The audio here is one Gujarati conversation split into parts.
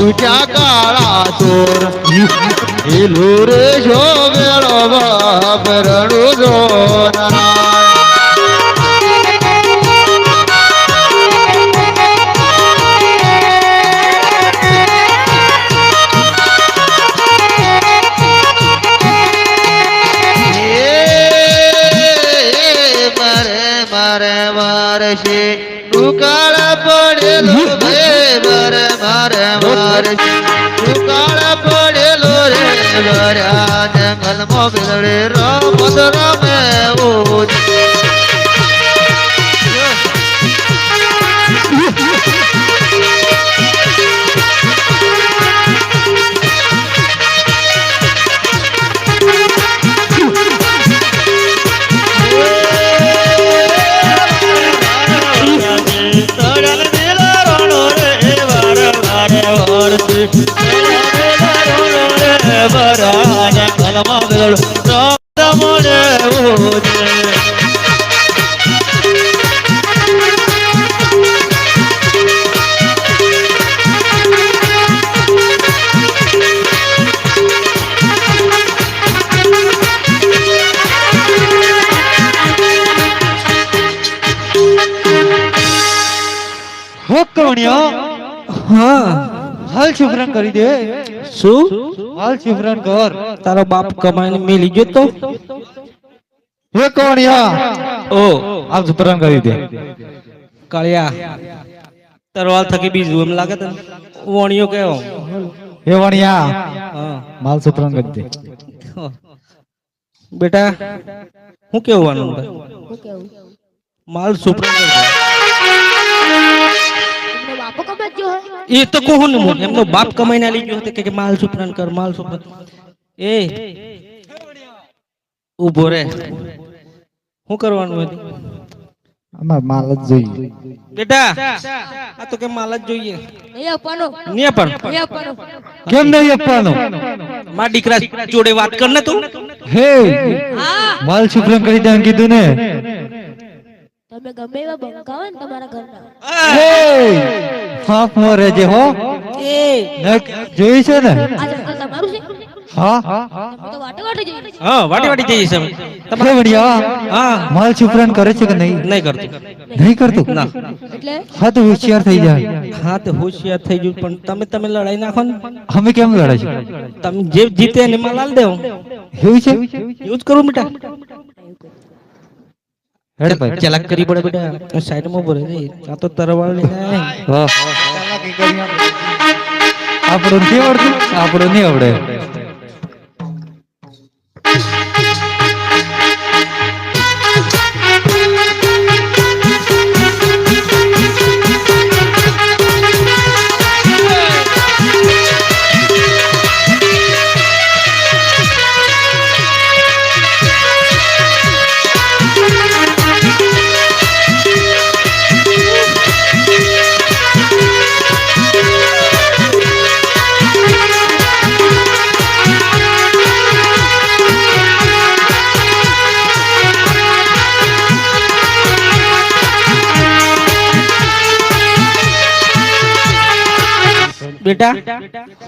ઉઠ્યા કાળા ચોર હિલું રે જો વેળો બાપ રણું જો મારશે દુકાળ પડેલો રે મારે મારશે દુકાળ પડેલો રે ભર્યા જંગલમાં બિલડે રમત રમે હાલ છુફરાન કરી દે શું હાલ છુફરાન કર તારો બાપ કમાઈને મેલી ગયો તો હે કોણિયા ઓ હાલ છુફરાન કરી દે કાળિયા તરવાલ થકી બીજું એમ લાગે તને વણિયો કેવો હે વણિયા હા માલ છુફરાન કરી દે બેટા હું કેવાનું માલ સુપ્રન કરી દે એ તો કોણ એમનો બાપ કમાઈને લઈ ગયો હતો કે માલ સુપ્રન કર માલ સુપ્રન એ ઉભો રે શું કરવાનું હતું અમાર માલ જ જોઈએ બેટા આ તો કે માલ જ જોઈએ નહીં આપવાનો કેમ નહીં આપવાનો મારા દીકરા જોડે વાત કર ને તું હે માલ છુફરાન કરી દે કીધું ને તમે ગમે એવા બંકાવો ને તમારા ઘરના હે ફાફ મોરે જે હો એ જોઈ છે ને આ જંગલ તમારું છે હા તમે તો વાટે વાટે જઈ હા વાટી વાટી જઈએ છે તમારે વડિયા હા માલ છુફરાન કરે છે કે નહીં નહીં કરતું નહીં કરતું ના એટલે હા તો હોશિયાર થઈ જાય હા તો હોશિયાર થઈ ગયું પણ તમે લડાઈ નાખો ને અમે કેમ લડે છે તમે જે જીતે એને માલ આલ દેવો એવું છે યુઝ કરું બેટા હેડ ભાઈ ચલાક કરી પડે બેટા સાઈડ માં ભરે રે આ તો તરવાળ લઈને વાહ આપણું નહીં આવડતું આપણું નહીં આવડે બેટા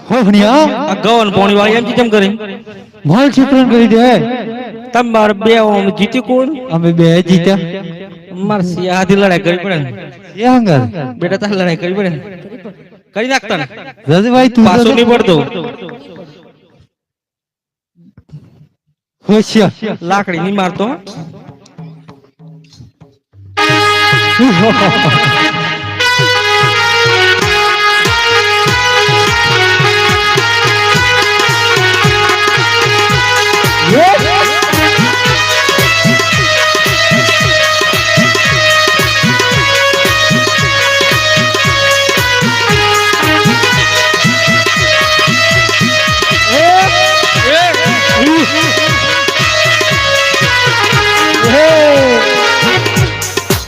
હો ભણિયા આ ગવન પોણી વાળી એમ કેમ કરે માલ છુફરાન કરી દે તમાર બે ઓમ જીતી કોણ અમે બે જીત્યા માર સિયાથી લડાઈ કરી પડે ને એ હંગર બેટા તાર લડાઈ કરી પડે ને કરી નાખતા ને રજભાઈ તું પાછો નહીં પડતો હોશિયાર લાકડી નહીં મારતો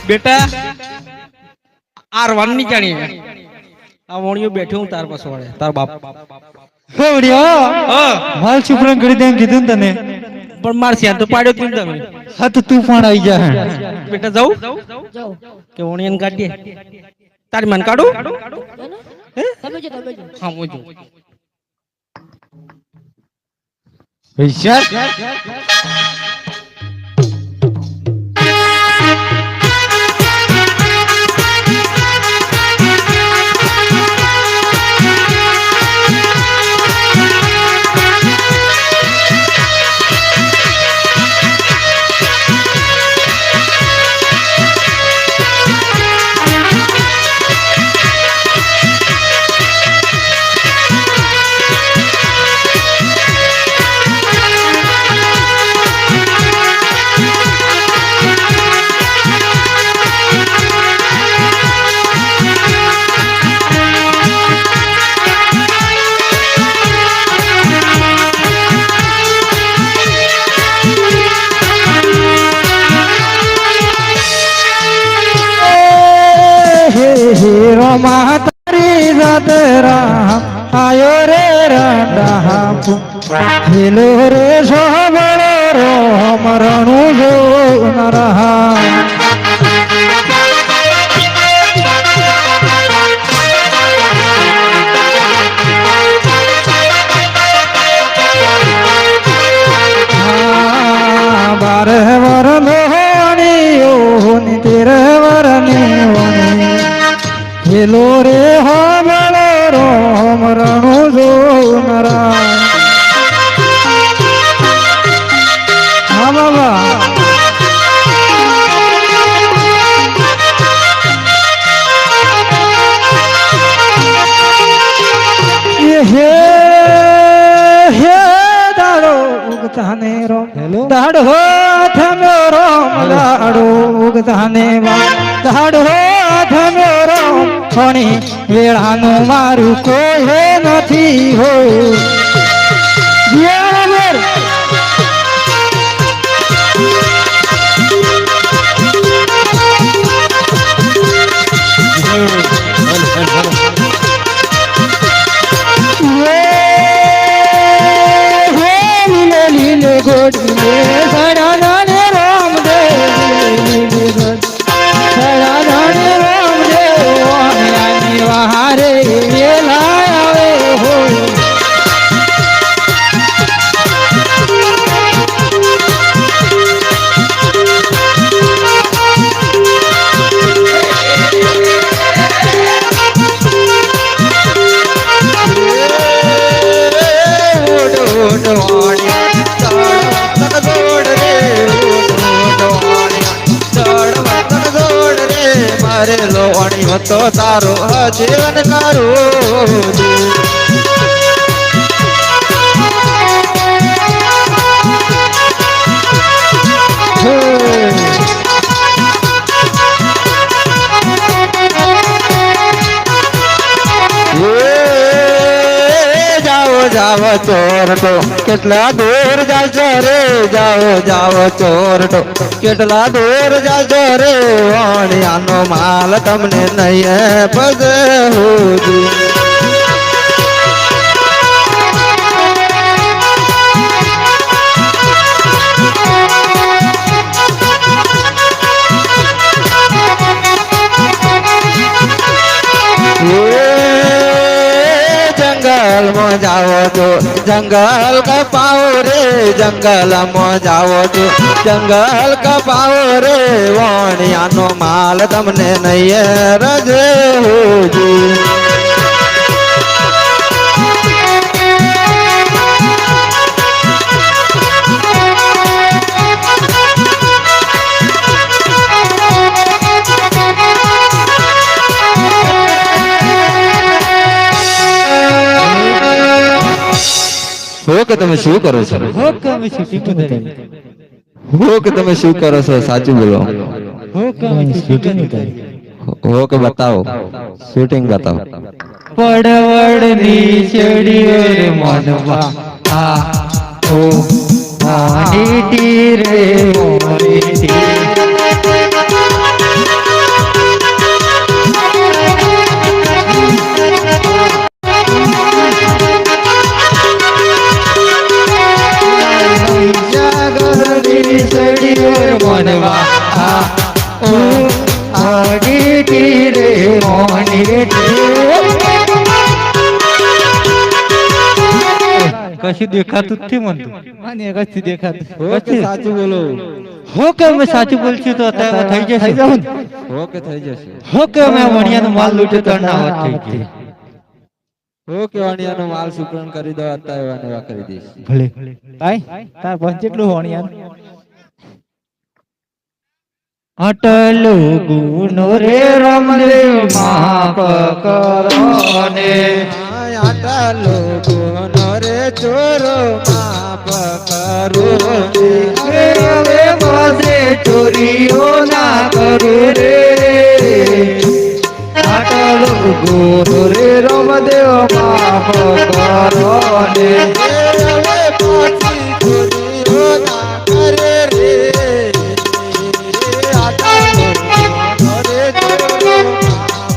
બેટા આરવાન ની જાણી આ વણિયો બેઠો હું તાર પાસે વળે તાર બાપ હે વડિયા હા માલ છુફરાન કરી દે કીધું ને તને પણ માર સિયા તો પાડ્યો તું તમે હા તો તું પણ આવી જા બેટા જાઉં જાઓ કે વણિયાને કાઢીએ તારી મન કાઢું તમે જો હા હું જો વિચાર હીરો તારી રતરા આયો રે રંડા હેલો રે સોબળો રોમ રણું જો નરહા બાર વર લોહણીઓ ની તેર વર ની હેલો રે હો બળો રોમ રણું જો નરા હા બાબા હે હે દાડો ઉગતાને રો દાડો થમ્યો રોમ દાડો ઉગતાને દાડો થમ્યો રોમ ખણી વેળાનું મારું કોઈ નથી હો બરાબર લીલે લીલે ગોડીએ સડા નાને રામ દેવ સડા નાને રામ દેવ વહારે વેલા આવે હો મારે લોણી હતો તારો જીવન કરું જાઓ ચોરટો કેટલા દૂર જાજો રે જાઓ ચોરટો કેટલા દૂર જાજો રે વાણિયાનો માલ તમને નહીં પગે હોજી जंगल में जाओ तो जंगल का पाओ रे जंगल में जाओ तो जंगल का पाओ रे वाणिया नो माल तमने नहीं रजे होजी हो કે તમે શું કરો છો હો કમે શૂટિંગ ઉતારી हो કે તમે શું કરો છો સાચું બોલો હો કમે શૂટિંગ ઉતારી हो કે बताओ શૂટિંગ बताओ પડવડની ચડીઓ રે મનવા આ ઓ મોનીટી રે મોનીટી મનવા આ ઓ આડી રે મોની રે કશું દેખાતું જ નથી મને તો. મને કશું દેખાતું હો કે સાચું બોલો હો કે અમે સાચું બોલશું તો અત્યારે થઈ થઈ જશે. જાઉં હો કે થઈ જશે હો કે અમે વણિયાનો માલ લૂટ્યો તો ના વાત થઈ ગઈ. હો કે વાણિયાનો માલ સુકરણ કરી દો અત્યારે એવા ને એવા કરી દઈશ ભલે ભાઈ તાર પણ કેટલું હોણિયાર અટલો ગુનો રે રામદેવ માફ કરો ને. આટલો ગુનો રે ચોરો માફ કરો રે હવે પાસે ચોરીઓ ના કરું રે. અટલો ગુનો રે રામદેવ માફ કરો ને. હવે પાછી ચોરીઓ ના કરે રે આટલો ગુનો રે ચોરો માફ કરો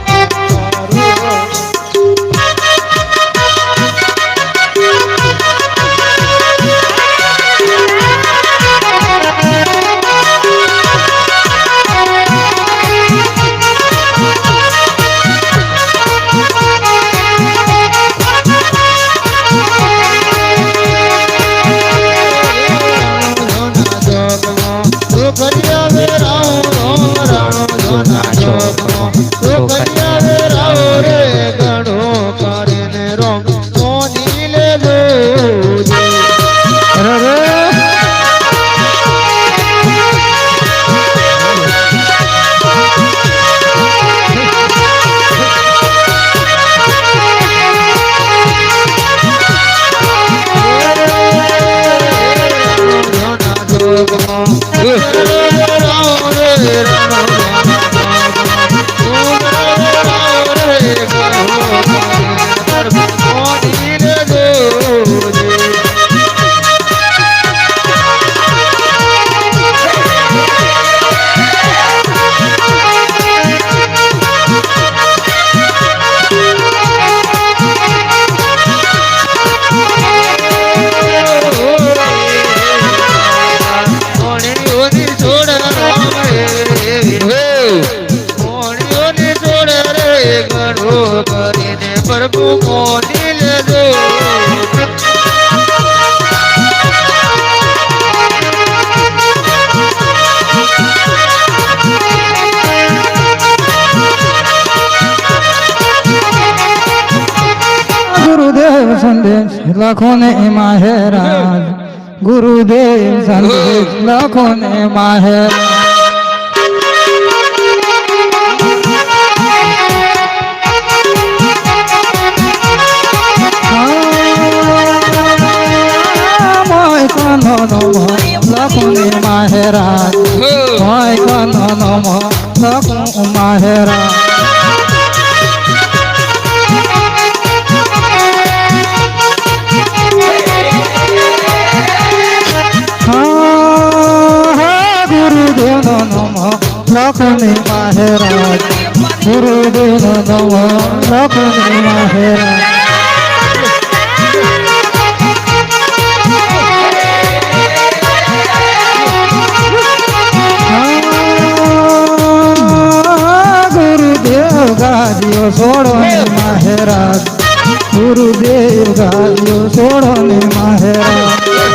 પ્રભુ મોની લેજો ગુરુદેવ સંદેશ લખો ને એમાં હેરાન ગુરુદેવ સંદેશ લખો ને એમાં હેરાન લખો ને માહેરા હોય કનો નો લખો માહેરા ગુરુદેવ નો નમો લખો ને માહેરા ગુરુદેવ નો નમો લખો ને માહેરા ગાદીઓ છોડો ને માહેરા ગુરુદેવ ગાદીઓ છોડો ને માહેરા